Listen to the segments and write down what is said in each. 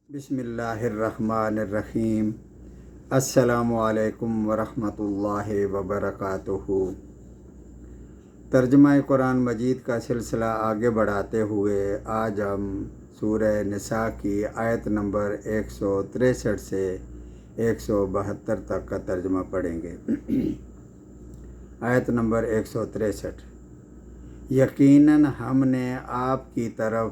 بسم اللہ الرحمن الرحیم۔ السلام علیکم ورحمۃ اللہ وبرکاتہ۔ ترجمہ قرآن مجید کا سلسلہ آگے بڑھاتے ہوئے آج ہم سورہ نساء کی آیت نمبر 163 سے 172 تک کا ترجمہ پڑھیں گے۔ آیت نمبر 163۔ یقیناً ہم نے آپ کی طرف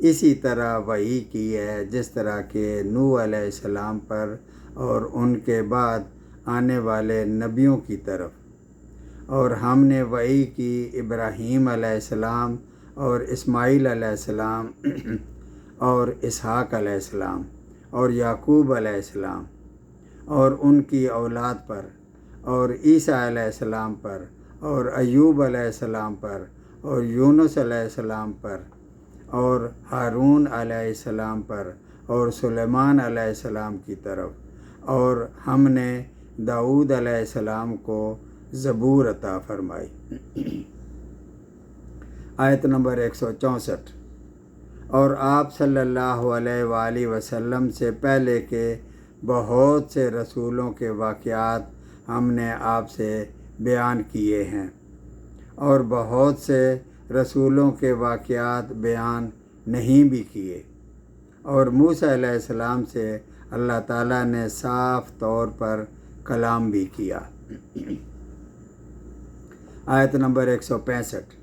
اسی طرح وحی کی ہے جس طرح کہ نوح علیہ السلام پر اور ان کے بعد آنے والے نبیوں کی طرف، اور ہم نے وحی کی ابراہیم علیہ السلام اور اسماعیل علیہ السلام اور اسحاق علیہ السلام اور یعقوب علیہ السلام اور ان کی اولاد پر، اور عیسیٰ علیہ السلام پر، اور ایوب علیہ السلام پر، اور یونس علیہ السلام پر، اور ہارون علیہ السلام پر، اور سلیمان علیہ السلام کی طرف، اور ہم نے داؤد علیہ السلام کو زبور عطا فرمائی۔ آیت نمبر 164۔ اور آپ صلی اللہ علیہ وآلہ وسلم سے پہلے کے بہت سے رسولوں کے واقعات ہم نے آپ سے بیان کیے ہیں، اور بہت سے رسولوں کے واقعات بیان نہیں بھی کیے، اور موسیٰ علیہ السلام سے اللہ تعالیٰ نے صاف طور پر کلام بھی کیا۔ آیت نمبر 165۔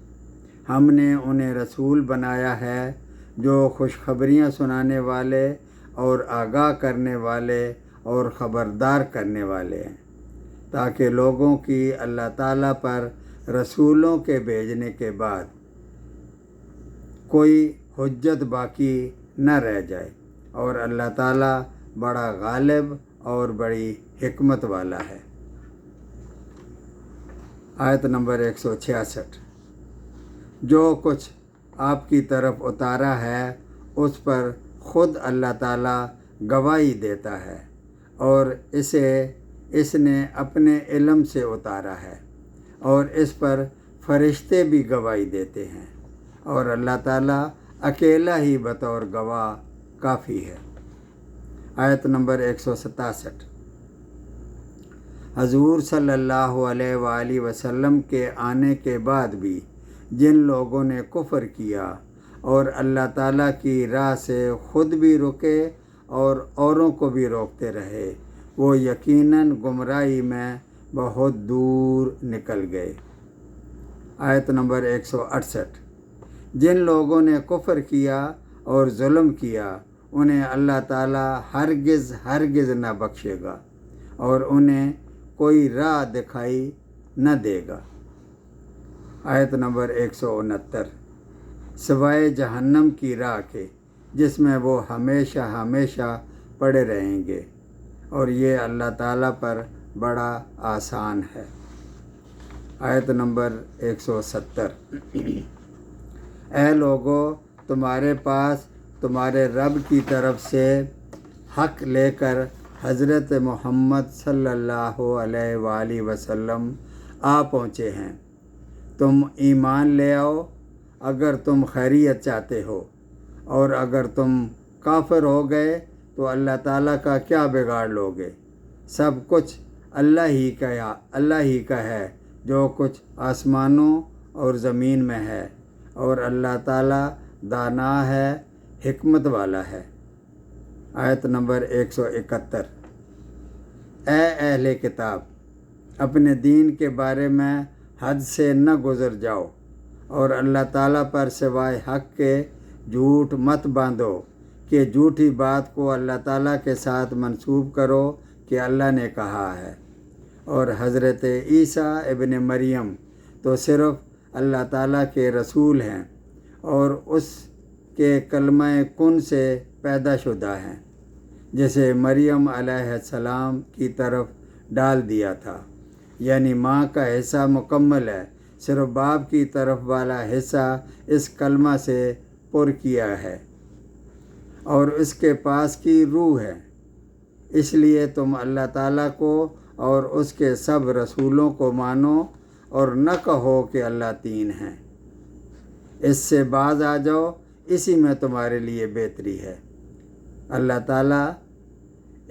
ہم نے انہیں رسول بنایا ہے جو خوشخبریاں سنانے والے اور آگاہ کرنے والے اور خبردار کرنے والے ہیں، تاکہ لوگوں کی اللہ تعالیٰ پر رسولوں کے بھیجنے کے بعد کوئی حجت باقی نہ رہ جائے، اور اللہ تعالیٰ بڑا غالب اور بڑی حکمت والا ہے۔ آیت نمبر 166۔ جو کچھ آپ کی طرف اتارا ہے اس پر خود اللہ تعالیٰ گواہی دیتا ہے، اور اس نے اپنے علم سے اتارا ہے، اور اس پر فرشتے بھی گواہی دیتے ہیں، اور اللہ تعالیٰ اکیلا ہی بطور گواہ کافی ہے۔ آیت نمبر 167۔ حضور صلی اللہ علیہ وآلہ وسلم کے آنے کے بعد بھی جن لوگوں نے کفر کیا اور اللہ تعالیٰ کی راہ سے خود بھی رکے اور اوروں کو بھی روکتے رہے، وہ یقیناً گمراہی میں بہت دور نکل گئے۔ آیت نمبر 168۔ جن لوگوں نے کفر کیا اور ظلم کیا انہیں اللہ تعالیٰ ہرگز نہ بخشے گا، اور انہیں کوئی راہ دکھائی نہ دے گا۔ آیت نمبر 169۔ سوائے جہنم کی راہ کے جس میں وہ ہمیشہ پڑے رہیں گے، اور یہ اللہ تعالیٰ پر بڑا آسان ہے۔ آیت نمبر 170۔ اے لوگو، تمہارے پاس تمہارے رب کی طرف سے حق لے کر حضرت محمد صلی اللہ علیہ وآلہ وسلم آ پہنچے ہیں، تم ایمان لے آؤ اگر تم خیریت چاہتے ہو، اور اگر تم کافر ہو گئے تو اللہ تعالیٰ کا کیا بگاڑ لوگے؟ سب کچھ اللہ ہی کا ہے جو کچھ آسمانوں اور زمین میں ہے، اور اللہ تعالیٰ دانا ہے، حکمت والا ہے۔ آیت نمبر 171۔ اے اہل کتاب، اپنے دین کے بارے میں حد سے نہ گزر جاؤ، اور اللہ تعالیٰ پر سوائے حق کے جھوٹ مت باندھو کہ جھوٹی بات کو اللہ تعالیٰ کے ساتھ منسوب کرو کہ اللہ نے کہا ہے، اور حضرت عیسیٰ ابن مریم تو صرف اللہ تعالیٰ کے رسول ہیں اور اس کے کلمہ کن سے پیدا شدہ ہیں، جسے مریم علیہ السلام کی طرف ڈال دیا تھا، یعنی ماں کا حصہ مکمل ہے، صرف باپ کی طرف والا حصہ اس کلمہ سے پر کیا ہے، اور اس کے پاس کی روح ہے۔ اس لیے تم اللہ تعالیٰ کو اور اس کے سب رسولوں کو مانو، اور نہ کہو کہ اللہ تین ہیں۔ اس سے باز آ جاؤ، اسی میں تمہارے لیے بہتری ہے۔ اللہ تعالیٰ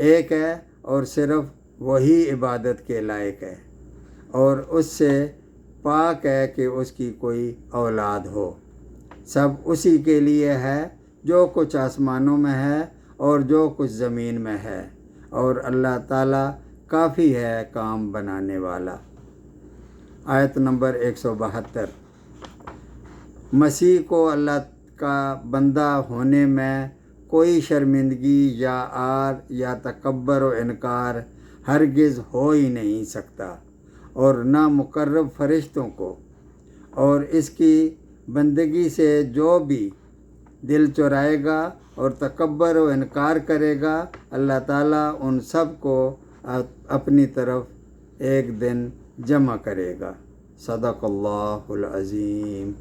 ایک ہے اور صرف وہی عبادت کے لائق ہے، اور اس سے پاک ہے کہ اس کی کوئی اولاد ہو۔ سب اسی کے لیے ہے، جو کچھ آسمانوں میں ہے اور جو کچھ زمین میں ہے، اور اللہ تعالیٰ کافی ہے کام بنانے والا۔ آیت نمبر 172۔ مسیح کو اللہ کا بندہ ہونے میں کوئی شرمندگی یا عار یا تکبر و انکار ہرگز ہو ہی نہیں سکتا، اور نہ مقرب فرشتوں کو، اور اس کی بندگی سے جو بھی دل چرائے گا اور تکبر و انکار کرے گا، اللہ تعالیٰ ان سب کو اپنی طرف ایک دن جمع کرے گا۔ صدق اللہ العظیم۔